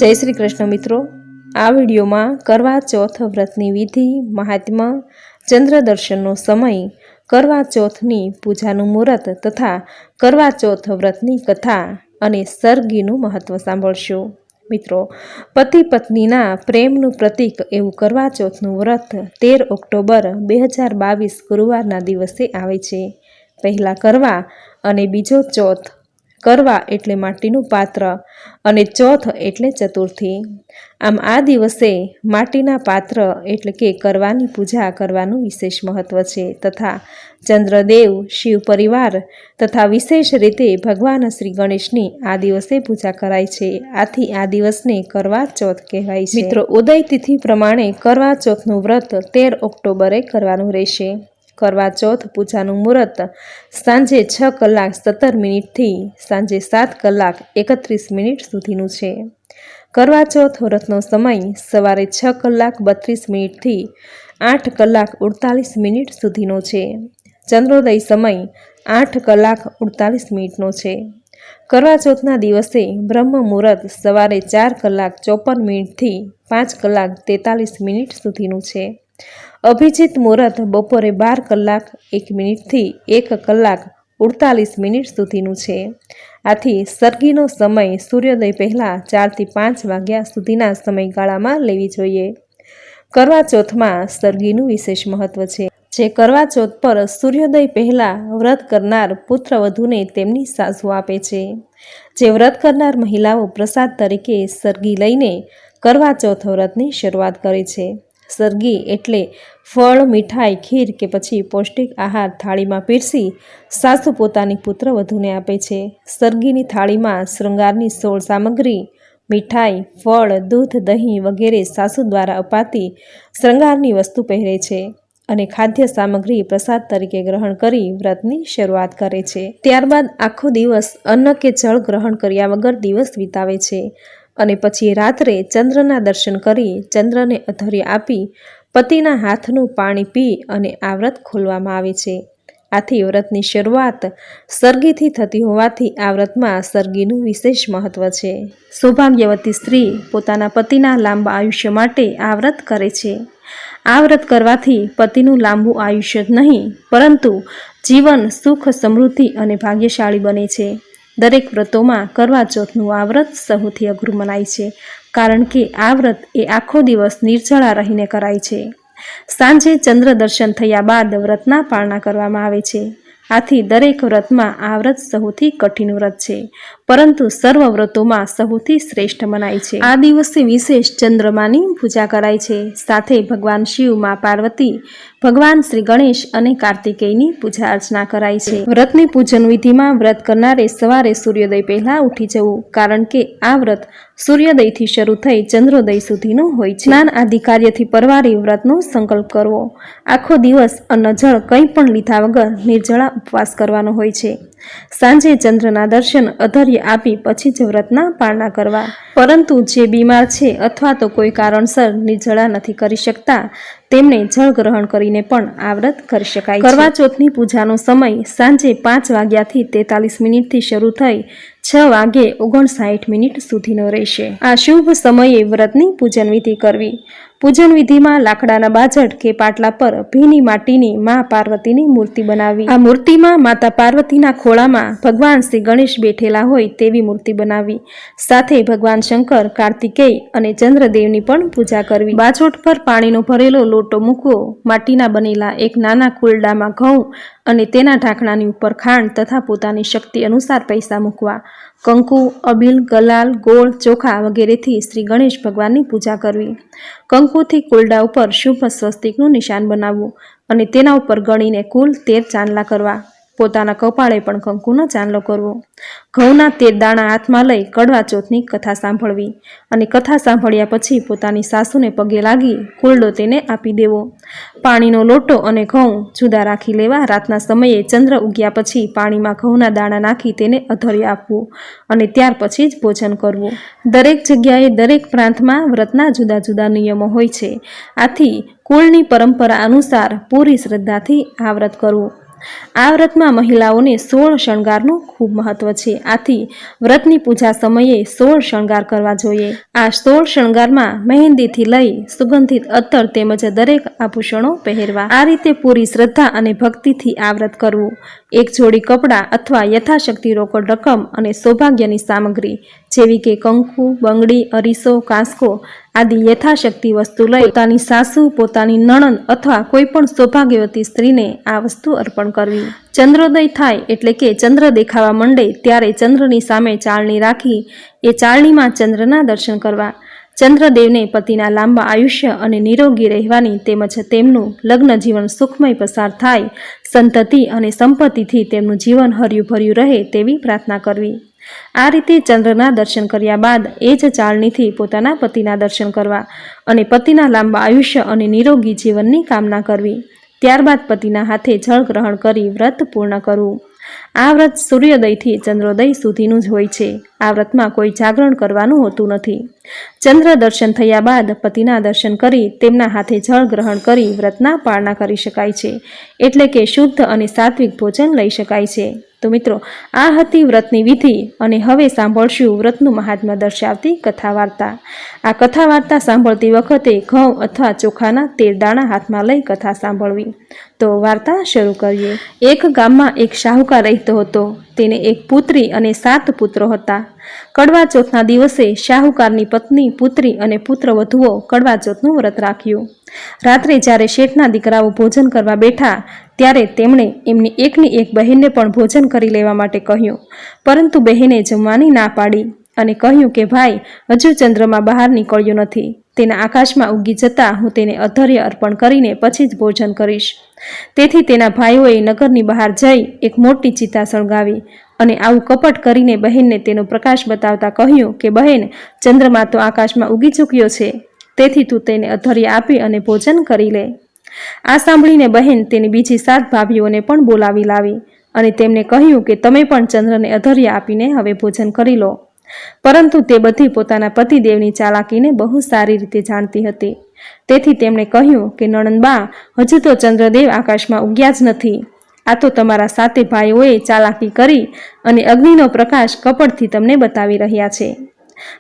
જય શ્રી કૃષ્ણ મિત્રો, આ વિડીયોમાં કરવા ચોથ વ્રતની વિધિ, મહાત્મ્ય, ચંદ્ર દર્શનનો સમય, કરવા ચોથની પૂજાનું મુહૂર્ત તથા કરવા ચોથ વ્રતની કથા અને સરગીનું મહત્વ સાંભળશો. મિત્રો, પતિ પત્નીના પ્રેમનું પ્રતીક એવું કરવા ચોથનું વ્રત 13 ઓક્ટોબર 2022 ગુરુવારના દિવસે આવે છે. પહેલા કરવા અને બીજો ચોથ. કરવા એટલે માટીનું પાત્ર અને ચોથ એટલે ચતુર્થી. આમ આ દિવસે માટીના પાત્ર એટલે કે કરવાની પૂજા કરવાનું વિશેષ મહત્વ છે તથા ચંદ્રદેવ, શિવ પરિવાર તથા વિશેષ રીતે ભગવાન શ્રી ગણેશની આ દિવસે પૂજા કરાય છે. આથી આ દિવસને કરવા ચોથ કહેવાય છે. મિત્રો, ઉદય તિથિ પ્રમાણે કરવા ચોથનું વ્રત 13 ઓક્ટોબરે કરવાનું રહેશે. કરવા ચોથ પૂજાનું મુહૂર્ત સાંજે 6 કલાક 17 થી સાંજે 7 કલાક 31 સુધીનું છે. કરવા ચોથ વ્રતનો સમય સવારે 6 કલાક 32 થી 8 કલાક 48 સુધીનો છે. ચંદ્રોદય સમય 8 કલાક 48 છે. કરવા ચોથના દિવસે બ્રહ્મ મુહૂર્ત સવારે 4 કલાક 54 થી 5 કલાક 43 સુધીનું છે. અભિજીત મુહૂર્ત બપોરે 12 કલાક 1 થી 1 કલાક 48 સુધીનું છે. આથી સરગીનો સમય સૂર્યોદય પહેલાં 4 થી 5 વાગ્યા સુધીના સમયગાળામાં લેવી જોઈએ. કરવા ચોથમાં સરગીનું વિશેષ મહત્વ છે. જે કરવા ચોથ પર સૂર્યોદય પહેલાં વ્રત કરનાર પુત્રવધૂને તેમની સાસુ આપે છે. જે વ્રત કરનાર મહિલાઓ પ્રસાદ તરીકે સરગી લઈને કરવા ચોથ વ્રતની શરૂઆત કરે છે. સરગી એટલે ફળ, મીઠાઈ, ખીર કે પછી પૌષ્ટિક આહાર થાળીમાં પીરસી સાસુ પોતાની પુત્રવધૂને આપે છે. સરગીની થાળીમાં શૃંગારની 16 સામગ્રી, મીઠાઈ, ફળ, દૂધ, દહીં વગેરે સાસુ દ્વારા અપાતી શૃંગારની વસ્તુ પહેરે છે અને ખાદ્ય સામગ્રી પ્રસાદ તરીકે ગ્રહણ કરી વ્રતની શરૂઆત કરે છે. ત્યારબાદ આખો દિવસ અન્ન કે જળ ગ્રહણ કર્યા વગર દિવસ વિતાવે છે અને પછી રાત્રે ચંદ્રના દર્શન કરી ચંદ્રને અધર્ય આપી પતિના હાથનું પાણી પી અને આ વ્રત ખોલવામાં આવે છે. આથી વ્રતની શરૂઆત સરગીથી થતી હોવાથી આ વ્રતમાં સરગીનું વિશેષ મહત્વ છે. સૌભાગ્યવતી સ્ત્રી પોતાના પતિના લાંબા આયુષ્ય માટે આ વ્રત કરે છે. આ વ્રત કરવાથી પતિનું લાંબુ આયુષ્ય જ નહીં પરંતુ જીવન સુખ, સમૃદ્ધિ અને ભાગ્યશાળી બને છે. દરેક વ્રતોમાં કરવા ચોથનું આ વ્રત સૌથી અઘરું મનાય છે કારણ કે આ વ્રત એ આખો દિવસ નિર્જળા રહીને કરાય છે. સાંજે ચંદ્ર દર્શન થયા બાદ વ્રતના પારણા કરવામાં આવે છે. આથી દરેક વ્રતમાં આ વ્રત સૌથી કઠિન વ્રત છે પરંતુ સર્વ વ્રતોમાં સૌથી શ્રેષ્ઠ મનાય છે. આ દિવસે વિશેષ ચંદ્રમાની પૂજા કરાય છે. સાથે ભગવાન શિવ, મા પાર્વતી, ભગવાન શ્રી ગણેશ અને કાર્તિકેયની પૂજા અર્ચના કરાય છે. વ્રતની પૂજન વિધિમાં વ્રત કરનારે સવારે સૂર્યોદય પહેલા ઉઠી જવું કારણ કે આ વ્રત સૂર્યોદયથી શરૂ થઈ ચંદ્રોદય સુધીનું હોય છે. સ્નાન આદિ કાર્યથી પરવારી વ્રતનો સંકલ્પ કરવો. આખો દિવસ અન્ન જળ કંઈ પણ લીધા વગર નિર્જળા ઉપવાસ કરવાનો હોય છે. સાંજે ચંદ્રના દર્શન અધર્ય આપી પછી જ વ્રતના પારણા કરવા. પરંતુ જે બીમાર છે અથવા તો કોઈ કારણસર નિર્જળા નથી કરી શકતા તેમને જળ ગ્રહણ કરીને પણ આ વ્રત કરી શકાય. કરવા ચોથની પૂજાનો સમય સાંજે 5 વાગ્યાથી 43 થી શરૂ થઈ 6 વાગે 59 સુધીનો રહેશે. આ શુભ સમયે વ્રતની પૂજન વિધિ કરવી. પૂજન વિધિમાં લાકડાના બાજટ કે પાટલા પર ભીની માટીની મા પાર્વતીની મૂર્તિ બનાવવી. આ મૂર્તિમાં માતા પાર્વતીના ખોળામાં ભગવાન શ્રી ગણેશ બેઠેલા હોય તેવી મૂર્તિ બનાવવી. સાથે ભગવાન શંકર, કાર્તિકેય અને ચંદ્રદેવની પણ પૂજા કરવી. બાજોટ પર પાણીનો ભરેલો લોટો મૂકવો. માટીના બનેલા એક નાના કુલડામાં ઘઉં અને તેના ઢાંકણાની ઉપર ખાંડ તથા પોતાની શક્તિ અનુસાર પૈસા મૂકવા. કંકુ, અબીલ, ગલાલ, ગોળ, ચોખા વગેરેથી શ્રી ગણેશ ભગવાનની પૂજા કરવી. કંકુથી કુલડા ઉપર શુભ સ્વસ્તિકનું નિશાન બનાવવું અને તેના ઉપર ગણીને કુલ 13 ચાંદલા કરવા. પોતાના કપાળે પણ કંકુનો ચાંદલો કરવો. ઘઉંના 13 દાણા હાથમાં લઈ કડવા ચોથની કથા સાંભળવી અને કથા સાંભળ્યા પછી પોતાની સાસુને પગે લાગી કુલડો તેને આપી દેવો. પાણીનો લોટો અને ઘઉં જુદા રાખી લેવા. રાતના સમયે ચંદ્ર ઉગ્યા પછી પાણીમાં ઘઉંના દાણા નાખી તેને અધર્ય આપવું અને ત્યાર પછી જ ભોજન કરવું. દરેક જગ્યાએ દરેક પ્રાંતમાં વ્રતના જુદા જુદા નિયમો હોય છે. આથી કુળની પરંપરા અનુસાર પૂરી શ્રદ્ધાથી આ વ્રત કરવું. આ વ્રતમાં મહિલાઓને 16 શણગારનું ખૂબ મહત્વ છે. આથી વ્રતની પૂજા સમયે 16 શણગાર કરવા જોઈએ. આ 16 શણગારમાં મહેંદીથી લઈ સુગંધિત અત્તર તેમજ દરેક આભૂષણો પહેરવા. આ રીતે પૂરી શ્રદ્ધા અને ભક્તિથી આ વ્રત કરવું. એક જોડી કપડાં અથવા યથાશક્તિ રોકડ રકમ અને સૌભાગ્યની સામગ્રી જેવી કે કંકુ, બંગડી, અરીસો, કાંસકો આદિ યથાશક્તિ વસ્તુ લઈ પોતાની સાસુ, પોતાની નણંદ અથવા કોઈ પણ સૌભાગ્યવતી સ્ત્રીને આ વસ્તુ અર્પણ કરવી. ચંદ્રોદય થાય એટલે કે ચંદ્ર દેખાવા માંડે ત્યારે ચંદ્રની સામે ચાળણી રાખી એ ચાળણીમાં ચંદ્રના દર્શન કરવા. ચંદ્રદેવને પતિના લાંબા આયુષ્ય અને નિરોગી રહેવાની તેમજ તેમનું લગ્ન જીવન સુખમય પસાર થાય, સંતતિ અને સંપત્તિથી તેમનું જીવન હર્યું ભર્યું રહે તેવી પ્રાર્થના કરવી. આ રીતે ચંદ્રના દર્શન કર્યા બાદ એ જ ચાળણીથી પોતાના પતિના દર્શન કરવા અને પતિના લાંબા આયુષ્ય અને નિરોગી જીવનની કામના કરવી. ત્યારબાદ પતિના હાથે જળ ગ્રહણ કરી વ્રત પૂર્ણ કરવું. આ વ્રત સૂર્યોદયથી ચંદ્રોદય સુધીનું જ હોય છે. આ વ્રતમાં કોઈ જાગરણ કરવાનું હોતું નથી. ચંદ્ર દર્શન થયા બાદ પતિના દર્શન કરી તેમના હાથે જળ ગ્રહણ કરી વ્રતના પાળના કરી શકાય છે. એટલે કે શુદ્ધ અને સાત્વિક ભોજન લઈ શકાય છે. તો મિત્રો, આ હતી વ્રતની વિધિ અને હવે સાંભળશું વ્રતનું મહાત્મ્ય દર્શાવતી કથા વાર્તા. આ કથા વાર્તા સાંભળતી વખતે ઘઉં અથવા ચોખાના 13 દાણા હાથમાં લઈ કથા સાંભળવી. તો વાર્તા શરૂ કરીએ. એક ગામમાં એક શાહુકાર રહેતો હતો. તેને એક પુત્રી અને 7 પુત્રો હતા. કડવા ચોથના દિવસે શાહુકારની પત્ની, પુત્રી અને પુત્રવધુઓ કડવા ચોથનું વ્રત રાખ્યું. રાત્રે જ્યારે શેઠના દીકરાઓ ભોજન કરવા બેઠા ત્યારે તેમણે એમની એકની એક બહેનને પણ ભોજન કરી લેવા માટે કહ્યું, પરંતુ બહેને જમવાની ના પાડી અને કહ્યું કે ભાઈ, હજુ ચંદ્રમાં બહાર નીકળ્યો નથી. તેના આકાશમાં ઉગી જતા હું તેને અધર્ય અર્પણ કરીને પછી જ ભોજન કરીશ. તેથી તેના ભાઈઓએ નગરની બહાર જઈ એક મોટી ચિતા સળગાવી અને આવું કપટ કરીને બહેનને તેનો પ્રકાશ બતાવતા કહ્યું કે બહેન, ચંદ્રમા તો આકાશમાં ઉગી ચૂક્યો છે, તેથી તું તેને અધર્ય આપી અને ભોજન કરી લે. આ સાંભળીને બહેન તેની બીજી 7 ભાભીઓને પણ બોલાવી લાવી અને તેમને કહ્યું કે તમે પણ ચંદ્રને અધર્ય આપીને હવે ભોજન કરી લો. પરંતુ તે બધી પોતાના પતિદેવની ચાલાકીને બહુ સારી રીતે જાણતી હતી. તેથી તેમણે કહ્યું કે નણંદબા, હજુ તો ચંદ્રદેવ આકાશમાં ઉગ્યા જ નથી. આ તો તમારા 7 ભાઈઓએ ચાલાકી કરી અને અગ્નિનો પ્રકાશ કપટથી તમને બતાવી રહ્યા છે.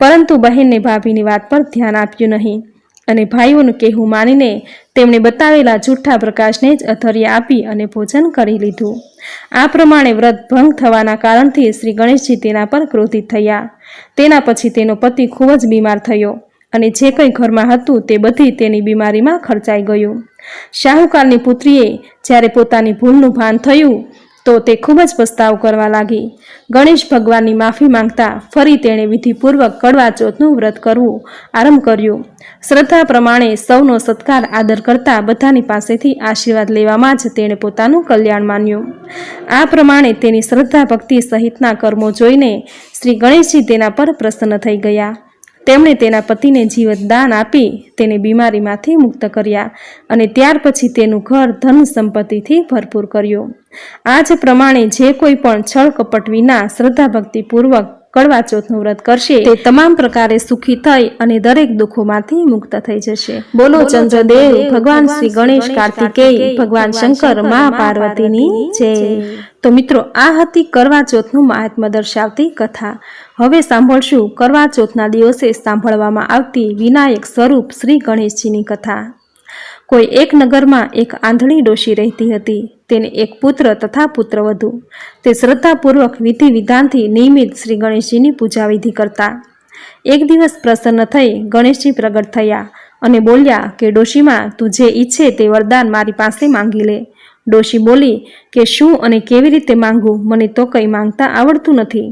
પરંતુ બહેનને ભાભીની વાત પર ધ્યાન આપ્યું નહીં અને ભાઈઓનું કહેવું માનીને તેમણે બતાવેલા જૂઠા પ્રકાશને જ અધર્ય આપી અને ભોજન કરી લીધું. આ પ્રમાણે વ્રત ભંગ થવાના કારણથી શ્રી ગણેશજી તેના પર ક્રોધિત થયા. તેના પછી તેનો પતિ ખૂબ જ બીમાર થયો અને જે કંઈ ઘરમાં હતું તે બધી તેની બીમારીમાં ખર્ચાઈ ગયું. શાહુકારની પુત્રીએ જ્યારે પોતાની ભૂલનું ભાન થયું તો તે ખૂબ જ પસ્તાવ કરવા લાગી. ગણેશ ભગવાનની માફી માંગતા ફરી તેણે વિધિપૂર્વક કડવા ચોથનું વ્રત કરવું આરંભ કર્યું. શ્રદ્ધા પ્રમાણે સૌનો સત્કાર આદર કરતા બધાની પાસેથી આશીર્વાદ લેવામાં જ તેણે પોતાનું કલ્યાણ માન્યું. આ પ્રમાણે તેની શ્રદ્ધા ભક્તિ સહિતના કર્મો જોઈને શ્રી ગણેશજી તેના પર પ્રસન્ન થઈ ગયા. તેમણે તેના પતિને જીવતદાન આપી તેને બીમારીમાંથી મુક્ત કર્યા અને ત્યાર પછી તેનું ઘર ધન સંપત્તિથી ભરપૂર કર્યું. આ જ પ્રમાણે જે કોઈ પણ છળ કપટ વિના શ્રદ્ધા ભક્તિપૂર્વક કડવા ચોથનું વ્રત કરશે તે તમામ પ્રકારે સુખી થઈ અને દરેક દુઃખોમાંથી મુક્ત થઈ જશે. બોલો ચંદ્રદેવ ભગવાન શ્રી ગણેશ કાર્તિકેય ભગવાન શંકર મા પાર્વતીની જય. તો મિત્રો, આ હતી કરવા ચોથનું મહાત્મ્ય દર્શાવતી કથા. હવે સાંભળશું કરવા ચોથના દિવસે સાંભળવામાં આવતી વિનાયક સ્વરૂપ શ્રી ગણેશજીની કથા. કોઈ એક નગરમાં એક આંધળી ડોશી રહેતી હતી. તેને એક પુત્ર તથા પુત્રવધુ. તે શ્રદ્ધાપૂર્વક વિધિ વિધાનથી નિયમિત શ્રી ગણેશજીની પૂજા વિધિ કરતા. એક દિવસ પ્રસન્ન થઈ ગણેશજી પ્રગટ થયા અને બોલ્યા કે ડોશીમાં, તું જે ઈચ્છે તે વરદાન મારી પાસે માંગી લે. ડોશી બોલી કે શું અને કેવી રીતે માંગવું, મને તો કંઈ માંગતા આવડતું નથી.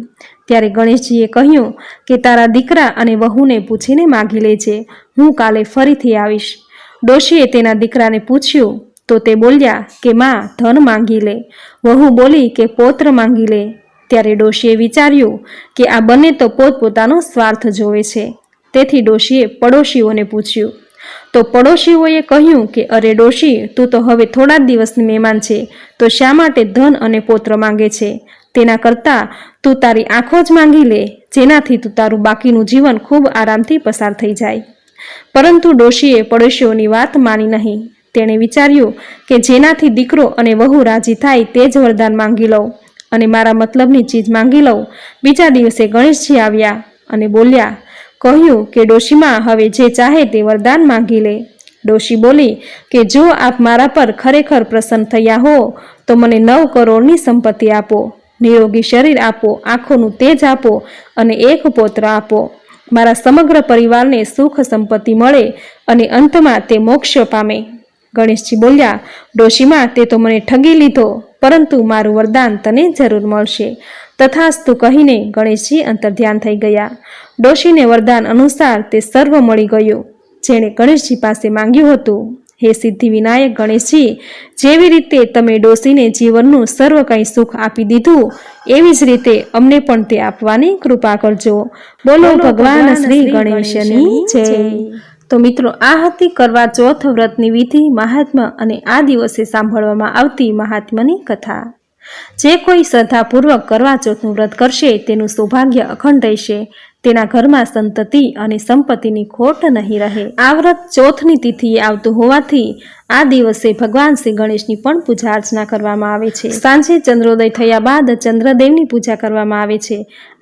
ત્યારે ગણેશજીએ કહ્યું કે તારા દીકરા અને વહુને પૂછીને માંગી લેજે, હું કાલે ફરીથી આવીશ. ડોશીએ તેના દીકરાને પૂછ્યું તો તે બોલ્યા કે માં, ધન માંગી લે. વહુ બોલી કે પૌત્ર માંગી લે. ત્યારે ડોશીએ વિચાર્યું કે આ બંને તો પોતપોતાનો સ્વાર્થ જોવે છે. તેથી ડોશીએ પડોશીઓને પૂછ્યું તો પડોશીઓએ કહ્યું કે અરે ડોશી, તું તો હવે થોડા જ દિવસની મહેમાન છે, તો શા માટે ધન અને પૌત્ર માંગે છે? તેના કરતાં તું તારી આંખો જ માંગી લે, જેનાથી તું તારું બાકીનું જીવન ખૂબ આરામથી પસાર થઈ જાય. પરંતુ ડોશીએ પડોશીઓની વાત માની નહીં. તેણે વિચાર્યું કે જેનાથી દીકરો અને વહુ રાજી થાય તે જ વરદાન માંગી લઉં અને મારા મતલબની ચીજ માંગી લઉં. બીજા દિવસે ગણેશજી આવ્યા અને બોલ્યા, કહ્યું કે ડોશીમાં હવે જે ચાહે તે વરદાન માંગી લે. ડોશી બોલી કે જો આપ મારા પર ખરેખર પ્રસન્ન થયા હો તો મને 9 કરોડની સંપત્તિ આપો, નિરોગી શરીર આપો, આંખોનું તેજ આપો અને એક પૌત્ર આપો. મારા સમગ્ર પરિવારને સુખ સંપત્તિ મળે અને અંતમાં તે મોક્ષ પામે. ગણેશજી બોલ્યા, ડોશીમાં તે તો મને ઠગી લીધો, પરંતુ મારું વરદાન તને જરૂર મળશે. તથાસ્તુ કહીને ગણેશજી અંતર્ધ્યાન થઈ ગયા. ડોશીને વરદાન અનુસાર તે સર્વ મળી ગયું જેણે ગણેશજી પાસે માંગ્યું હતું. હે સિદ્ધિ વિનાયક ગણેશજી, જેવી રીતે તમે ડોશીને જીવનનું સર્વ કંઈ સુખ આપી દીધું, એવી જ રીતે અમને પણ તે આપવાની કૃપા કરજો. બોલો ભગવાન શ્રી ગણેશની જય. તો મિત્રો, આ હતી કરવા ચોથ વ્રતની વિધિ, મહાત્મ્ય અને આ દિવસે સાંભળવામાં આવતી મહાત્મ્યની કથા. જે કોઈ શ્રદ્ધાપૂર્વક કરવા ચોથનું વ્રત કરશે તેનું સૌભાગ્ય અખંડ રહેશે, તેના ઘરમાં સંતતિ અને સંપત્તિની ખોટ નહીં રહે. આ વ્રત ચોથની તિથિએ આવતું હોવાથી આ દિવસે ભગવાન શ્રી ગણેશની પણ પૂજા અર્ચના કરવામાં આવે છે. સાંજે ચંદ્રોદય થયા બાદ ચંદ્રદેવની પૂજા કરવામાં આવે છે.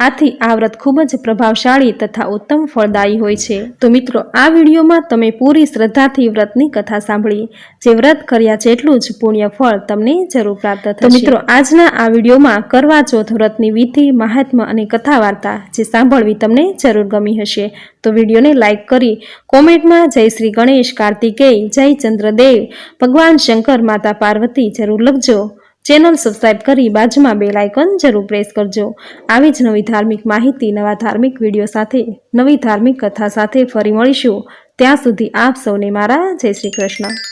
આથી આ વ્રત ખૂબ જ પ્રભાવશાળી તથા ઉત્તમ ફળદાયી હોય છે. તો મિત્રો, આ વિડીયોમાં તમે પૂરી શ્રદ્ધાથી વ્રતની કથા સાંભળી. જે વ્રત કર્યા જેટલું જ પુણ્ય ફળ તમને જરૂર પ્રાપ્ત થશે. તો મિત્રો, આજના આ વિડીયોમાં કરવા ચોથ વ્રતની વિધિ, મહાત્મ્ય અને કથા વાર્તા જે સાંભળવી તમને જરૂર ગમી હશે. તો વિડીયોને લાઈક કરી કોમેન્ટમાં જય શ્રી ગણેશ, કાર્તિકેય, જય ચંદ્રદેવ, ભગવાન શંકર, માતા પાર્વતી જરૂર લખજો. ચેનલ સબસ્ક્રાઈબ કરી બાજુમાં બેલ આઇકોન જરૂર પ્રેસ કરજો. આવી જ નવી ધાર્મિક માહિતી, નવા ધાર્મિક વિડીયો સાથે, નવી ધાર્મિક કથા સાથે ફરી મળીશું. ત્યાં સુધી આપ સૌને મારા જય શ્રી કૃષ્ણ.